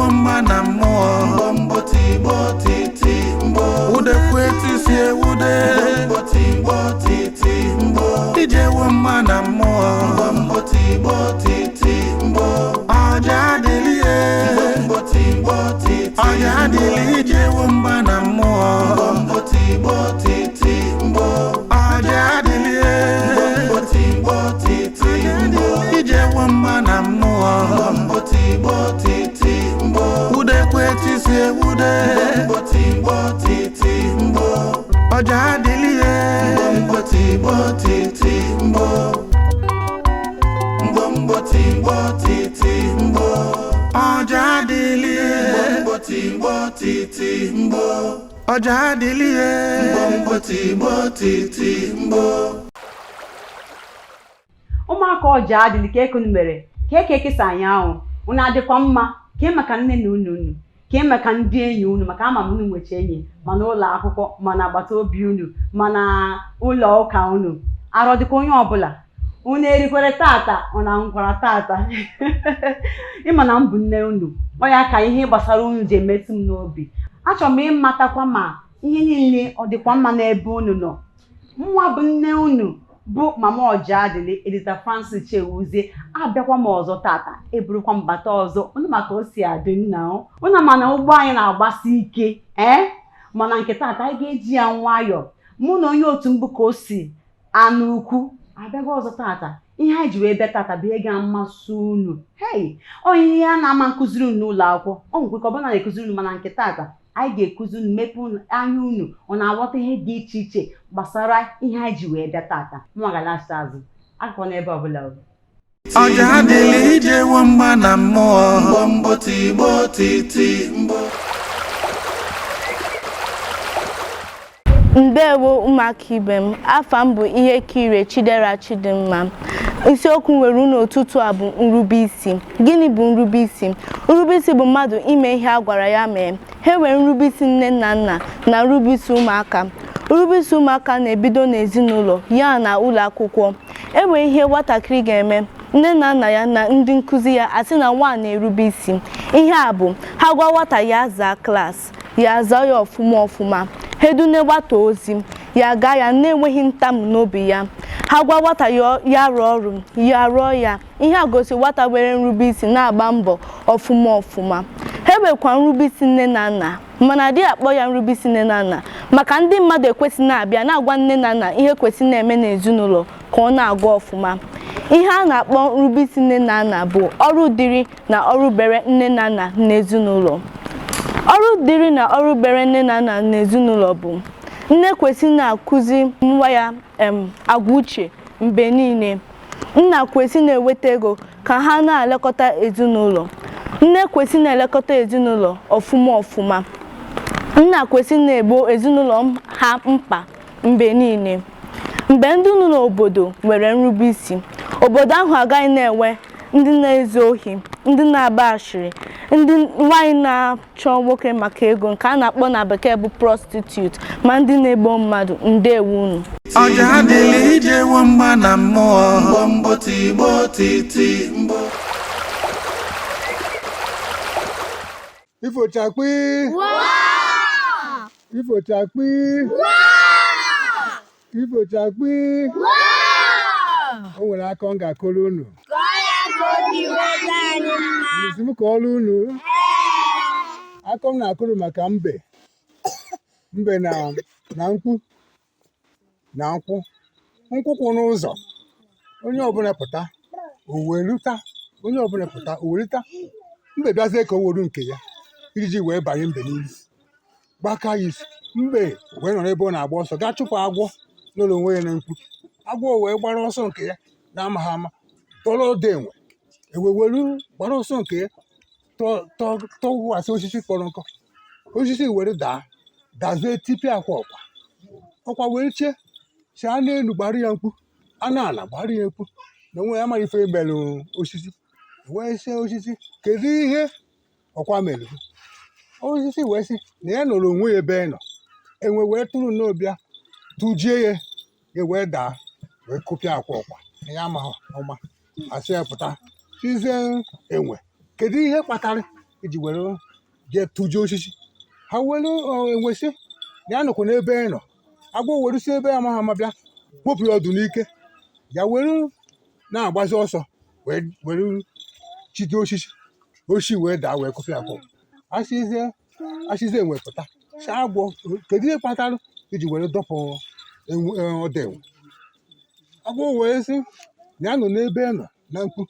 womba na mmụọ Mbombo timbo titi mbo Udekweti sie ude Mbombo timbo titi mbo Ije womba na mmụọ Mbombo timbo titi mbo Ọja adịlie Mbombo timbo titi Ọja adịlie ije womba na mmụọ Mbombo timbo titi mbo Ọja adịlie Mbombo timbo titi mbo Ije womba na mmụọ Mbombo timbo titi mbo Udekweti sie ude Mbombo timbo titi mbo Ọja adịlie Mbombo timbo titi mbo Mbombo timbo titi mbo Ọja adịlie Mbombo timbo titi mbo Ọja adịlie Mbombo timbo titi mbo ụmụaka ọja adịlị ka ekunu mere ka ekesa anyị ahụ unu adịkwa mma ka maka nne na unu ka maka ndị enyi unu maka ama m unu nwecha enyi ma na ụlọ akwụkwọ ma na agbata obi unu ma na ụlọ ụka unu arọ dịka onye ọbụla unu erikwere tata unu anwụkwara tata ịma na m bụ nne unu ọ ya ka ihe gbasara unu ji emetụ m n'obi achọrọ m ịmatakwa ma ihe niile ọ dịkwa mma n'ebe unu nọ. Nwa bụ nne unu bụ mama ọja adịlị Edita Francis Chewuzie abịakwa m ọzọ tata eburukwa m bata ọzọ unu maka o si adị nna unu mana ụgbọ anyị na-agbasi ike mana nke tata anyị ga-eji ya nwayọọ mụ na onye otu mbụ ka o si anụ ukwu abịago ọzọ tata ihe anyị ji wee bịa tata bụ ihe ga-amasị unu onye ihe a na-ama nkụziri unu n'ụlọ akwụkwọ ọ nwekwe ka ọ bụla na-ekụziri unu mana nke tata anyị ga-ekuzi unu mepe anya unu ọ na-aghọta ihe dị iche iche gbasara ihe anyị ji wee bịa tata nwa galasta azụ akụkọ n'ebe ọbụla Ọja adịlie ije womba na mmụọ Mbombo timbo titi mbo Ndewo ụmụaka ibe m, afa m bụ Ihekire Chidera Chidimma. Isiokwu nwere n'ụtụtụ a bụ nrubeisi. Gịnị bụ nrubeisi? Nrubeisi bụ mmadụ ime ihe a gwara ya mee. Ha nwere nrubeisi nne na nna na nrubeisi ụmụaka. Nrubeisi ụmụaka na-ebido n'ezinụlọ ya na ụlọ akwụkwọ. Enwere ihe nwatakịrị ga-eme, nne na nna ya na ndị nkụzi ya asị na nwa na-erube isi. Ihe a bụ ha gwa nwata ya zaa klaasị, ya zaa ya ọfụma. Ha edune nwata ozi, ya gaa ya na-enweghị ntamu n'obi ya. Ha gwa nwata ya rụọ ọrụ, ya rụọ ya. Ihe a gosi nwata nwere nrubeisi na-agba mbọ ọfụma. Ha nwekwa nrubeisi nne na nna, mana dị akpọ ya nrubeisi nne na nna maka ndị mmadụ ekwesị na-abịa na-agwa nne na nna ihe kwesị na-eme n'ezinụlọ ka ọ na-agwa ọfụma. Ihe a na-akpọ nrubeisi nne na nna bụ ọrụ dịrị na ọrụ bere nne na nna n'ezinụlọ. Ọrụ dịrị na ọrụ bere nne na nna n'ezinụlọ bụ nne kwesị na-akụzi nwa ya agwa uche mgbe niile. Nna kwesị na-eweta ego ka ha na-elekọta ezinụlọ. Nne kwesị na-elekọta ezinụlọ ọfụma. Nna kwesị na-egbo ezinụlọ ha mkpa mgbe niile. Mgbe ndị nọ n'obodo nwere nrubeisi, obodo ahụ agaghị na-enwe ndị na-ezu ohi, ndị na-agba ashịrị, ndị nwanyị na-achọ nwoke maka ego nke a na-akpọ na bekee bụ prostitute, ma ndị na-egbo mmadụ. Ndewo unu. Ọja adịlie ije womba na mmụọ Mbombo timbo titi mbo Ifochakpi Ifochakpi Ifochakpi o nwere aka ọ ga-akọrọ unu m ka ọrụ unu aka m na-akụrụ maka mbe na nkwụ kwụ n'ụzọ onye ọbụla pụta o werita mbe bịazie ka o were nke ya iji wee banye mbe n'ili gbaka ya isi mbe wee nọ n'ebe ọ na-agba ọsọ gaa chụpụ agwọ n'ụlọ onwe ya na nkwụ agwọ wee gbara ọsọ nke ya na-amaghị ama tọrọ ode enwe eweweru gbara ọsọ nke ya tọwụwasị osisi kpọrọ nkọ osisi were dazie tipịa ọkwa were chee si a n'elu gbara ya mkpu a n'ala gbara ya mkpu na onwe ya amaghị ife melụ osisi wee sie osisi kedu ihe ọkwa mere osisi wee sị na ya nọrọ onwe ya ebe nọ enwe wee tụrụ n'obịa tụjie ya wee daa wee kụpịa ọkwa ya amaghị ọma asị ya pụta tizie enwe kedu ihe kpatara iji were jee tụjie osisi ha were enwesị ya nọkwa n'ebe ị nọ agwọ were si ebe amaghị ama bịa kpopụ ya ọdụ n'ike ya were na-agbazi ọsọ were chide osisi wee daa wee kụpịa akụ asịzie enwe pụta si agwọ kedu ihe kpatara iji were dọpụ ọdụ enwe agwọ wee sị na ya nọ n'ebe ị nọ na mkpu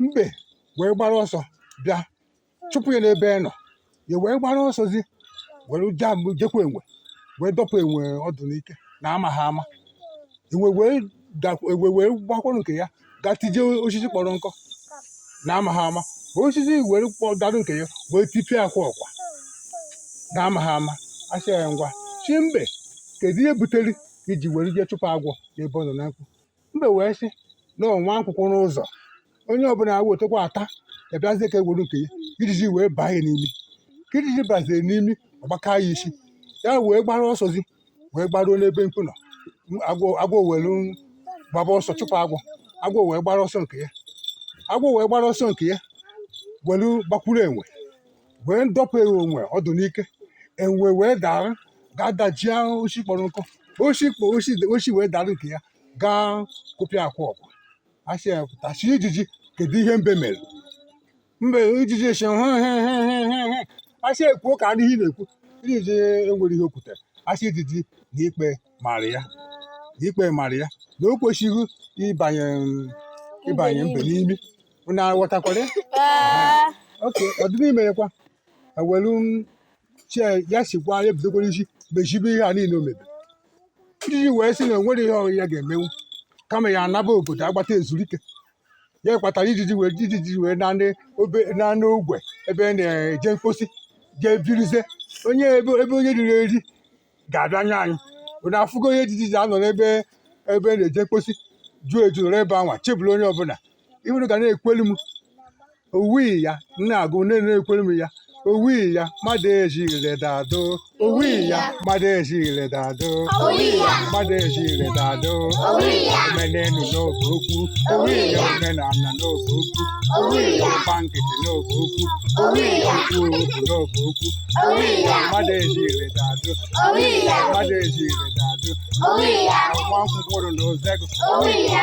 mbe wee gbara ọsọ bịa chụpụ ya n'ebe ị nọ ya wee gbara ọsọzi were jekwa enwe wee dọpụ enwe ọdụ n'ike na ama ha ama enwe wee gbakwarụ nke ya gaa tije osisi kpọrọ nkọ na ama ha ama osisi were darụ nke ya wee tipịa akwa ọkwa na ama ha ama asị ya ngwa chi mbe kedu ihe butere iji were jee chụpụ agwọ n'ebe ọ nọ na mkpu mbe wee sị na ọnwa nkwụkwọ n'ụzọ onye ọbụla wetakwa ata ebiazie ka ewere nke ya ijiji wee baa ya n'imi ka ijiji baziri n'imi ọgbaka ya isi ya wee gbara ọsọzi wee gbaruo n'ebe mkpu nọ agwọ were gbaba ọsọ chụpụ agwọ wee gbara ọsọ nke ya were gbakwuru enwe wee dọpụ enwe ọdụ n'ike enwe wee dara gaa dajie oshi kpọrọ nkụ oshi wee dara nke ya gaa kụpịa akwa ọkwa asị ya pụtachi ijiji kedu ihe mbe mere mbe ijiji esi asị ekwuo ka adịghị na-ekwu ijiji enwere ihe o kwutere asị ijiji na ikpe mara ya na o kwesịghị ịbanye mbe n'imi unu aghọtakwara oke ọdịnime ya kwa ewelu ya sikwa ya bidokwara isi mechibe ihe a niile o mebe ijiji wee sị na enwere ihe ọrụ ya ga-emenwu kama ya anaba obodo agbata ezurike ya kpatara ijiji wee naanị ogwe ebe na-eje mkposi jee birize ebe onye riri eri ga-abịa nye anyị ụna afụgo ihe ijiji anọ n'ebe na-eje mkposi juo eju nọrọ ebe anwa chebụrụ onye ọbụla iwere ga na-ekwelu m owuyi ya na-agụ na-ekwelu m ya owuyi ya mmadụ ejire dado owuyi ya mmadụ ejire dado mmadụ ejire dado omenenu n'oge okwu owuyi ya omenala n'oge okwu owuyi ya ọgba nkịtị n'oge okwu owuyi ya okwu n'oge okwu mmadụ ejire dado mmadụ ejire dado nwa nkwụkwọrụ na ozego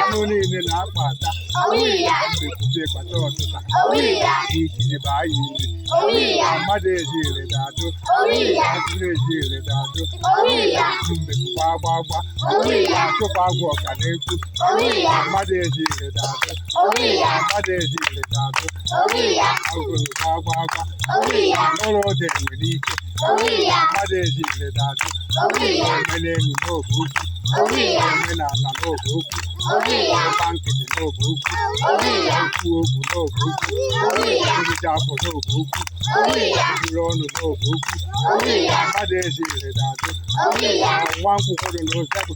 anụ niile na-akpa ata mbekwuzi kpata ọtụta ijiji bụ anyị iri mmadụ ejire dado atụrụ ejire dado mbekwu agba achụpụ agwọ ọka na-ekwu mmadụ ejire dado mmadụ ejire dado agụrụ agba n'ụlọ ode nwere ike mmadụ ejire dado omenelu n'oge ukwu omenala n'oge ukwu ọgba nkịtị n'oge ukwu okwu okwu n'oge ukwu ejije afọ n'oge ukwu ejiri ọnụ n'oge ukwu mmadụ ejire dado nwa nkwụkwọrụ na ozego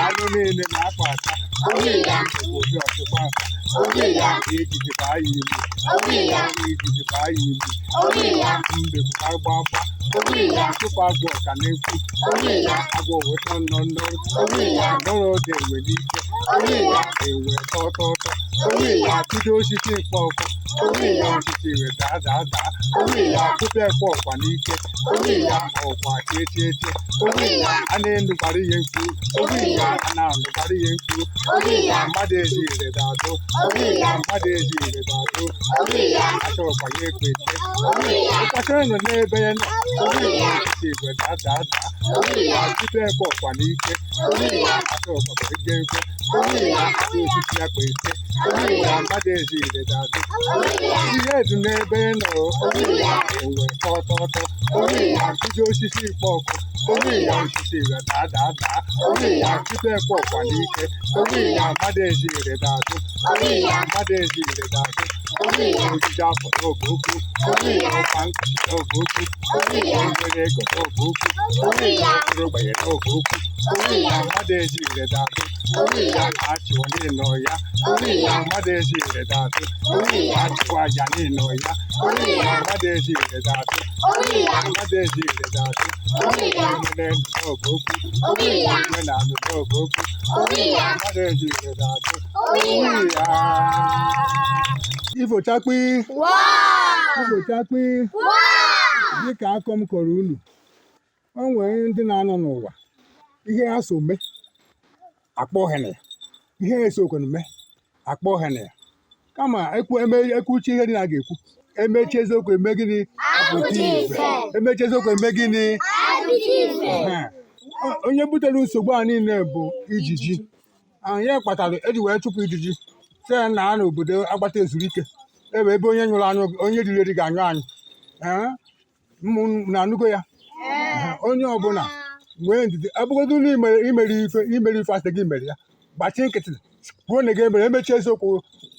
anụ niile na-akpa ata obi ọchịkwa aka ejiji baa ya imi ijiji baa ya imi mbekwu agba tupu agwọ ọka na-ekwu agwọ weta nnọnnọ nọrọ oge nwere ike enwe tọtọtọ atụdo osisi mkpọ ọkọ osisi wee daa tupu ekwe ọkwa n'ike ọkwa cheche a na-enu gbara ihe mkpu a na-anụ gbara ihe mkpu mmadụ ejire dado achọrọkwa ya ekwete ụkpachara nọ n'ebe ya igwe daa tupu ekwe ọkwa n'ike achọrọkwa ije nkwe osisi ya kpa ise mmadụ ejire dado ihe edu n'ebe nọ enwe tọtọtọ nkụzi osisi mkpọ ọkụ osisi wee daa tupu ekwe ọkwa n'ike mmadụ ejire dado ojiji afọ n'oge ukwu ọkwa nkụzi n'oge ukwu nwere ego n'oge ukwu okporo ogbenye n'oge ukwu mmadụ ejire dado achịwa n'ịnọ ya mmadụ ejire dado achịwa aja n'ịnọ ya mmadụ ejire dado nwere n'oge ukwu omenala n'oge ukwu mmadụ ejire dado ifochakpi ụbọchị akpị dịka akọ m kọrọ unu o nwere ndị na-anọ n'ụwa ihe ha so mee akpọ ha na ya ihe ha esokwana mee akpọ ha na ya kama ekwuchi ihe dị na ga-ekwu emechi eziokwu eme gịnị emechi eziokwu eme gịnị onye butere nsogbu a niile bụ ijiji anyị kpatara eji wee chụpụ ijiji sị ya na n'obodo agbata ezurike ebe onye nyụrụ anụ onye riri eri ga-anyụ anyụ na anụgo ya onye ọbụla nwee ndidi abụgodo imere ife asị gị mere ya gbachi nkịtị kwuo na gị emere emechi eziokwu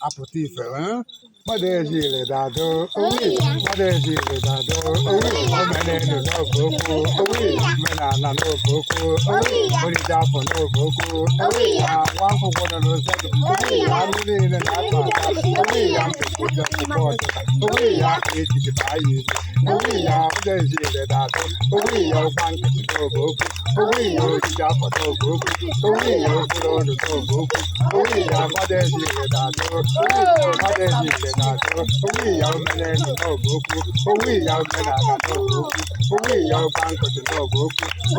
apụta ife mmadụ eji ire dado mmadụ eji ire dado omenelu n'oge okwu omenala n'oge okwu orije afọ n'oge okwu nwa nkwụkwọ nọ n'ozedo anụ niile na-akpa aka ya mpekwuja ọchịcha ya ejiji baa ya ilu ya mmadụ eji ire dado ya ụgba nkịtị n'oge okwu ya orije afọ n'oge okwu ya okpuru ọnụ n'oge okwu ya mmadụ eji ire dado mmadụ eji ire onwe ya omenelu n'oge okwu onwe ya omenala n'oge okwu onwe ya ụgba nkụtụ n'oge okwu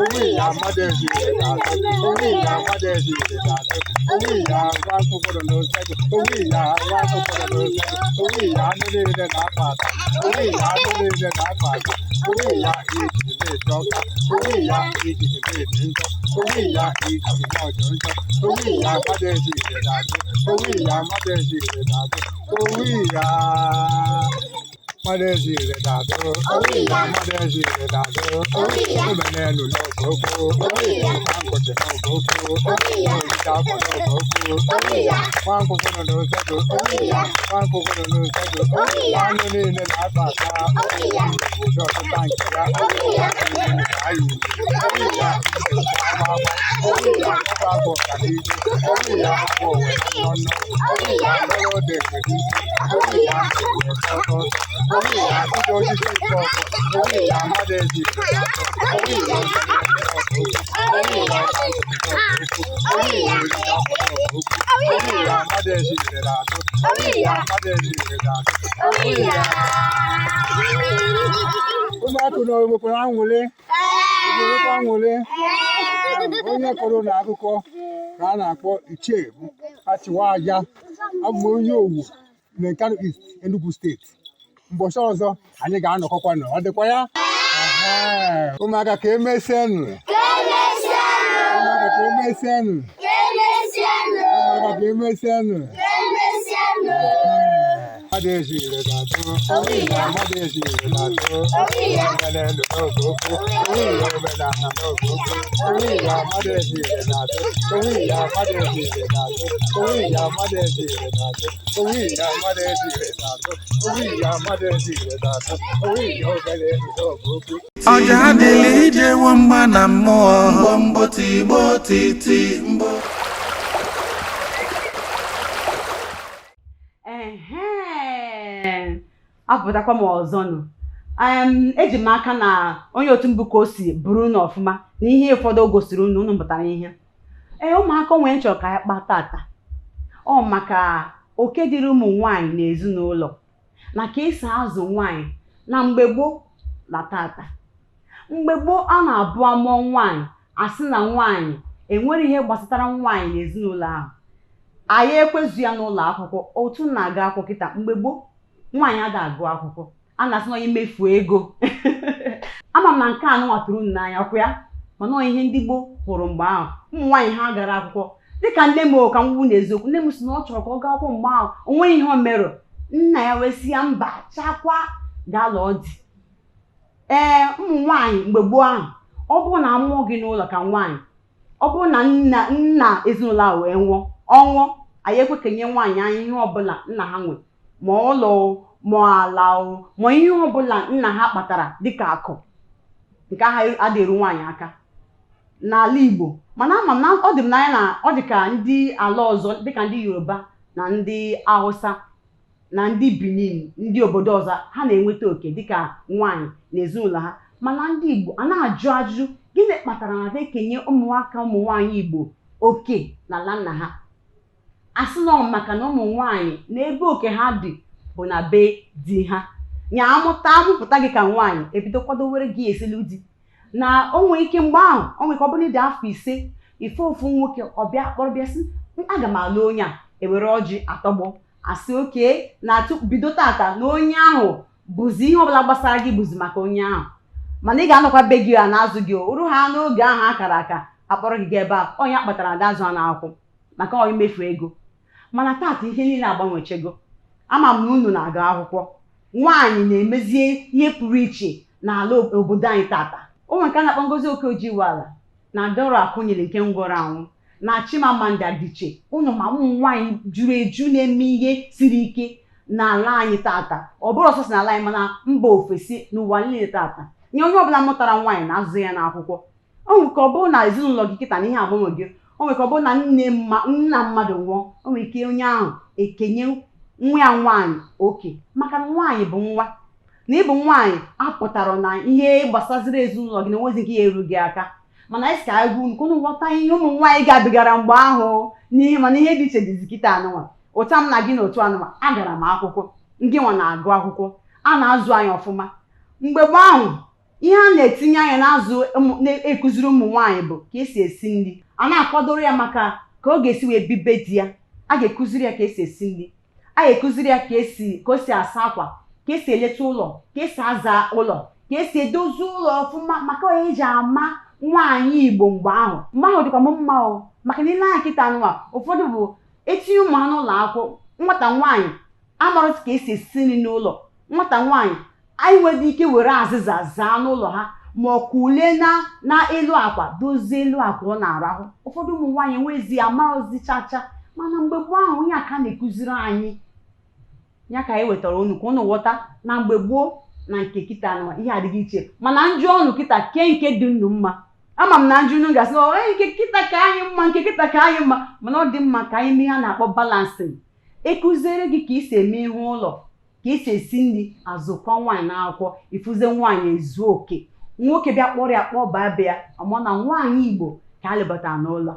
onwe ya mmadụ ezi ire ga-atụ onwe ya mmadụ ezi ire ga-atụ onwe ya nwa nkwụkwọrọ n'ozedo onwe ya nwa nkwụkwọrọ n'ozedo onwe ya anụ niile na-akpa ata onwe ya anụ niile na-akpa ata onwe ya ejiji na-ete ọka onwe ya ejiji na-ete njọ onwe ya ejiji na-ọjọ njọ onwe ya mmadụ ezi ire ga-atụ onwe ya mmadụ ezi ire ga-atụ onwe ya mmadụ ezi ire ga-atụ mmadụ ezi ire ga-atụ omenelu n'oge okwu nwa nkụtị n'oge okwu orite afọ n'oge okwu nwa nkwụkwọ nọ n'ozedo nwa nkwụkwọ nọ n'ozedo anụ niile na-akpa aka ụdị ọtụta nke ya anyị ya agba ọganihu ya agba owe nnọnnọ ya ndọrọ ode egwedi ya ọtọ ya ndị osisi nke ọkụ ya mmadụ ezi ụmụaka nwekwara anwụle onye kọrọ n'akụkọ ka a na-akpọ Ichie Achịwaja abụ onye Owu na Nkanu East Enugu steeti mbọchị ọzọ anyị ga-anọkọkwa nọ ọ dịkwa ya ụmụaka ka emesienụ ụmụaka ka emesienụ ụmụaka ka emesienụ mmadụ ezi ire ga-atụ mmadụ ezi ire ga-atụ omenelu n'oge okwu ya omenala n'oge okwu ya mmadụ ezi ire ga-atụ ya mmadụ ezi ire ga-atụ ya mmadụ ezi ire ga-atụ ya mmadụ ezi ire ga-atụ ya mmadụ ezi ire ga-atụ ya omenelu n'oge okwu ọja adịla ije wo mgba na mmụọ mbọ tigbo titi mbọ apụtakwa m ọzọ nụ eji m aka na onye otu mbụ ka o si bụrụ unu ọfụma na ihe ụfọdụ o gosiri unu pụtara ihe ụmụaka nwee nchọ ka ya kpa tata ọ maka oke dịrị ụmụ nwaanyị n'ezinụlọ na ka esi azụ nwaanyị na mgbe gboo na tata mgbe gboo a na-abụ amụọ nwaanyị asị na nwaanyị enwere ihe gbasatara nwaanyị n'ezinụlọ ahụ anyị ekwezu ya n'ụlọ akwụkwọ otu na-aga akwụkwọ kịta mgbe gboo nwaanyị ada agụ akwụkwọ a na-asị na onye mefuo ego ama m na nke a nụwatụrụ unu n'anya ọkwa ya mana ihe ndị gboo hụrụ mgbe ahụ ụmụ nwaanyị ha gara akwụkwọ dịka nne m ka m gwu n'eziokwu nne m si na ọ chọrọ ka ọ gaa akwụkwọ mgbe ahụ o nweghị ihe o merụ nna ya wee sị ya mba chakwa gaa lụọ di ụmụ nwaanyị mgbe gboo ahụ ọ bụrụ na amụọ gị n'ụlọ ka nwaanyị ọ bụrụ na nna ezinụlọ ahụ wee nwụọ ọnwụ anyị ekwekenye nwaanyị anya ihe ọbụla nna ha nwe ma ụlọ ma ala ma ihe ọbụla nna ha kpatara dịka akụ nke ahụ adịru nwaanyị aka n'ala Igbo mana ama m na ọ dị m n'anya na ọ dị ka ndị ala ọzọ dịka ndị Yoruba na ndị Hausa na ndị Benin ndị obodo ọzọ ha na-enweta oke dịka nwaanyị na ezinụlọ ha mana ndị Igbo a na-ajụ ajụjụ gịnị kpatara na ekenye ụmụnwaka ụmụ nwaanyị Igbo oke n'ala nna ha asị na maka na ụmụ nwaanyị na ebe oke ha dị bụ na be di ha nya amụpụta gị ka nwaanyị ebido kwadowere gị esilu di na o nwere ike mgbe ahụ o nwere ka ọ bụrụ dị afọ 5 ife ofu nwoke ọbịa kpọrọbịa sị aga m alụ onye a ewere ọjị atọgbọ asị oke na bido tata na onye ahụ bụzi ihe ọbụla gbasara gị bụzi maka onye ahụ mana ị ga-anọkwa be gị a na-azụ gị oru ha n'oge ahụ akara aka akpọrọ gị ebe a onye akpatara ada azụ a na-akwụ maka ọ imefu ego mana tata ihe niile agbanwechego ama m na unu na-aga akwụkwọ nwaanyị na-emezie ihe pụrụ iche n'ala obodo anyị tata o nwere nke a na-akpọ Ngozi Okeojiwala na Dora Akunyili nke ngwọrọ anwụ na Chimamanda Adichie unu ma ụmụ nwaanyị juru eju na-eme ihe siri ike n'ala anyị tata ọ bụrụ ọsọsọ n'ala anyị mana mba ofesi n'ụwa niile tata nye onye ọbụla mụtara nwaanyị na-azụ ya n'akwụkwọ o nwere ka ọ bụrụ na ezinụlọ gị kịta na ihe agbanwe gị o nwere ka ọ bụrụ na nna mmadụ nwụọ o nwere ike onye ahụ ekenye nwa ya nwaanyị oke maka na nwaanyị bụ nwa na ịbụ nwaanyị apụtara na ihe gbasaziri ezinụlọ gị na enwezi nke ya eru gị aka mana anyị ka agụ nke unu ghọta ihe ụmụ nwaanyị gabigara mgbe ahụ n'ihe mana ihe dị iche dịzi kịta anụnwa ụta m na gị na otu anụnwa agara m akwụkwọ ndị nwa na-agụ akwụkwọ a na-azụ anyị ọfụma mgbe gboo ahụ ihe a na-etinye anya na-azụ na-ekụziri ụmụ nwaanyị bụ ka esi esi nri a na-akwadoro ya maka ka ọ ga-esi wee bibe di ya a ga-ekụziri ya ka esi esi nri a ga-ekụziri ya ka o si asa akwa ka esi eleta ụlọ ka esi aza ụlọ ka esi edozi ụlọ ọfụma maka onye eji ama nwaanyị Igbo mgbe ahụ dịkwa m mma o maka na ile anya nkịta nwa ụfọdụ bụ etinye ụmụ ha n'ụlọ akwụkwọ nwata nwaanyị amarụtụ ka esi esi nri n'ụlọ nwata nwaanyị anyị nwere ike were azịza zaa n'ụlọ ha ma ọ kụlee na elu akwa dozie elu akwa ọ na-arahụ ụfọdụ ụmụ nwaanyị enwezi amarozi chacha mana mgbe gboo ahụ onye aka na-ekụziri anyị ya ka anyị wetara unu ka unu ghọta na mgbe gboo na nke kịta na ihe adịghị iche mana njụ ọnụ kịta kee nke dị nnụ mma ama m na njụ unu gasị nke kịta ka anyị mma nke kịta ka anyị mma mana ọ dị mma ka anyị mee ha na-akpọ balansịn ekụziere gị ka isi eme ihe ụlọ ka esi esi nri azụkọ nwaanyị n'akwụkwọ ifuze nwaanyị ezuo oke nwoke bịa kpọrọ ya kpọba be ya ọmụ na nwaanyị Igbo ka a lebata n'ụlọ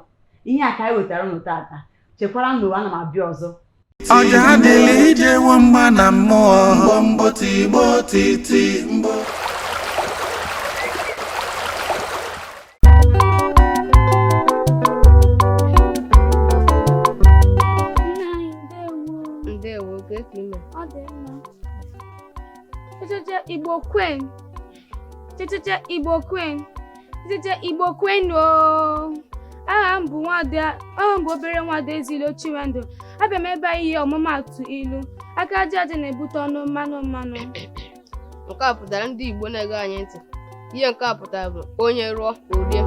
ihe a ka anyị wetara unu tata chekwara na ụwa ana m abịa ọzọ ọja adịla ije nwamba na mmụọ mbọ tigbo titi mbọ ndewo ka ime ọ dị mma Igbo Queen Igbo Queen Igbo Queen o aha m bụ obere nwada Ezilo Chinwendu abịa m ebe ihe ọmụmatụ ilu aka aja na-ebute ọnụ mmanụ nke a pụtara ndị Igbo na-ege anyị ntị ihe nke a pụtara bụ onye rụọ orie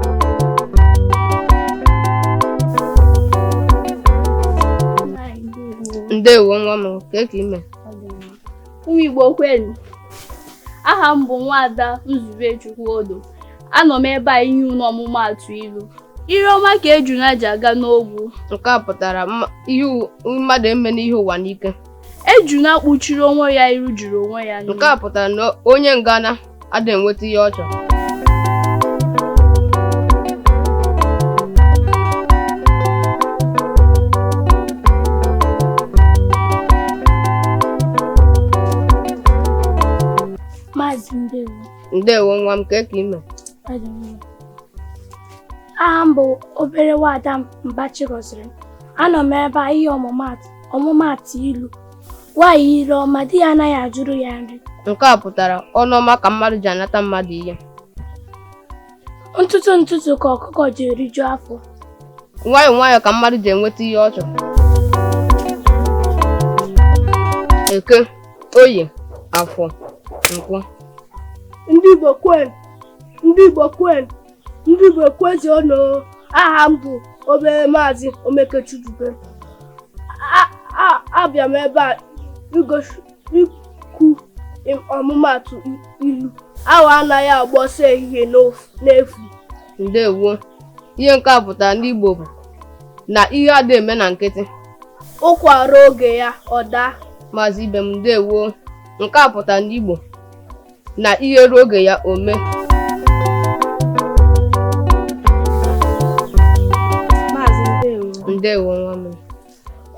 ndewo nwa m ka ime ụmụ Igbo Queen aha m bụ Nwada Nzubechukwu Odo anọ m ebe a ihe unu ọmụmatụ ilu ire ọma ka ejuna ji aga n'ogwu nke a pụtara ihe mmadụ eme n'ihe ụwa n'ike ejuna kpuchiri onwe ya iru juru onwe ya nke a pụtara na onye ngana adịghị enweta ihe ọ chọrọ Maazị ndewo nwa m ka ime aha m bụ obere nwada Mbachi gọziri anọ m ebe a ihe ọmụmatụ ilu nwaanyị ire ọma di ya anaghị ajụrụ ya nri nke a pụtara ọnụọma ka mmadụ ji anata mmadụ ihe ntụtụ ka ọkụkọ ji eriju afọ nwayọọ nwayọọ ka mmadụ ji enweta ihe ọ chọrọ Eke Oye Afọ Nkwọ ndị Igbo kwezi ọnụ aha m bụ obere Maazị Omekechukwu abịa m ebe a ikwu ọmụmatụ ilu ahụ anaghị agba ọsọ ehihie n'efu ndewo ihe nke a pụtara ndị Igbo bụ na ihe adịghị eme na nkịtị ụkwara oge ya ọ daa Maazị ibe m ndewo nke a pụtara ndị Igbo na ihe ruo oge ya o mee Maazị ndewo nwa m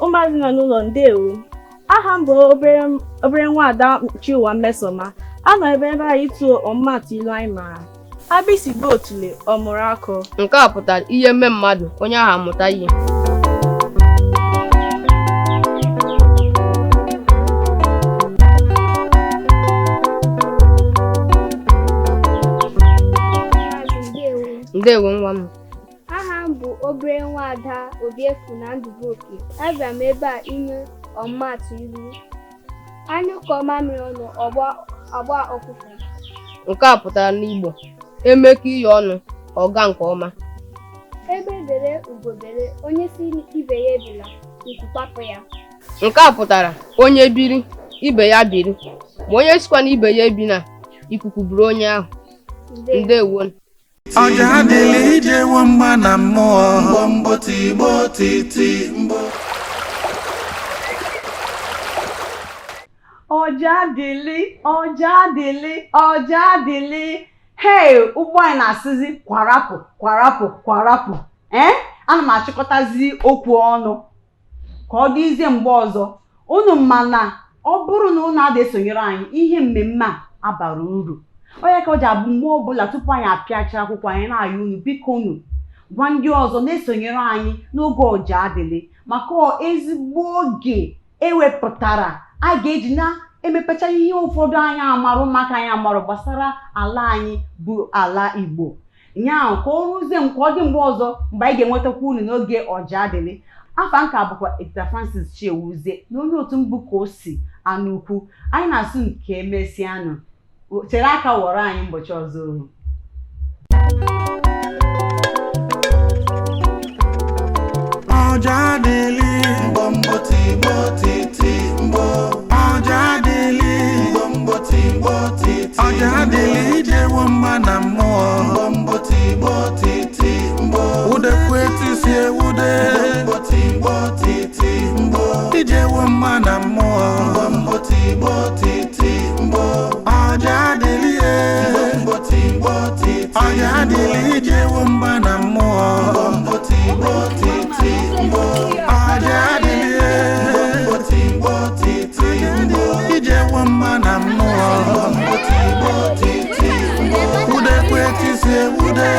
ụmụazị nọ n'ụlọ ndewo aha m bụ obere obere nwada Chiwa Mmesoma anọ ebe anyị tụọ ọmụmatụ ilu anyị mara abịsị bụ otule ọmụrụ akọ. Nke a pụtara ihe mme mmadụ onye ahụ amụta ihe. Ndewo nwa m. Aha m bụ obere nwada Obiefu na Ndụbụoke. Abịa m ebe a inye ọmụmatụ ilu. Anyụkọ mamịrị ọnụ ọgba ọkụkọ. Nke a pụtara n'Igbo emeka ihe ọnụ ọga nke ọma. Ebe dere ugobere onye si ibe ya ebila nkwupapụ ya. Nke a pụtara onye biri ibe ya biri ma onye sikwa na ibe ya ebi na ikuku buru onye ahụ. Ndewo. Ọja adịlị ije nwamba na mmụọ. Mbọ tigbo titi mbọ. Ọja adịlị, ọja adịlị, ọja adịlị. Hey, ụgbọ anyị na-asịzi kwarapụ kwarapụ kwarapụ. Ana m achịkọtazi okwu ọnụ ka ọ dị ize mgbe ọzọ. Unu ma na ọ bụrụ na unu ada esonyere anyị ihe mmemme a abara uru. Onye ka ọ ji abụ mgbe ọbụla tupu anyị apịachi akwụkwọ anyị na-ayọ unu biko unu gwa ndị ọzọ na-esonyere anyị n'oge ọja adịlị maka ezigbo oge ewepụtara a ga-eji na-emepecha ihe ụfọdụ anyị amarụ maka anyị amarụ gbasara ala anyị bụ ala Igbo. Nyaahụ ka ọ rụzie m ka ọ dị mgbe ọzọ mgbe anyị ga-enwetakwa unu n'oge ọja adịlị. Afa nka bụkwa Edita Francis Chiewuzie na onye otu mbụ ka o si anụ ukwu. Anyị na-asụ nke emesianụ. Chere aka wọrọ anyị ụbọchị ọzọ. Ọja adịlị Mbọ tigbo titi mbọ. ọja adịlị Mbọ tigbo titi. ọja adịlị ije nwamba na mmụọ. Mbọ tigbo titi mbọ. Udekwu etisi ewude. Mbọ tigbo titi mbọ. Ije nwamba na mmụọ. Mbọ tigbo titi mbọ. Ọja adịlị Mbọ tigbo titi. ọja adịlị ije nwamba na mmụọ. Mbọ tigbo titi mbọ. Ọja adịlị Mbọ tigbo titi mbọ. ije nwamba na mmụọ. Mbọ tigbo titi mbọ. Udekwu etisi ewude.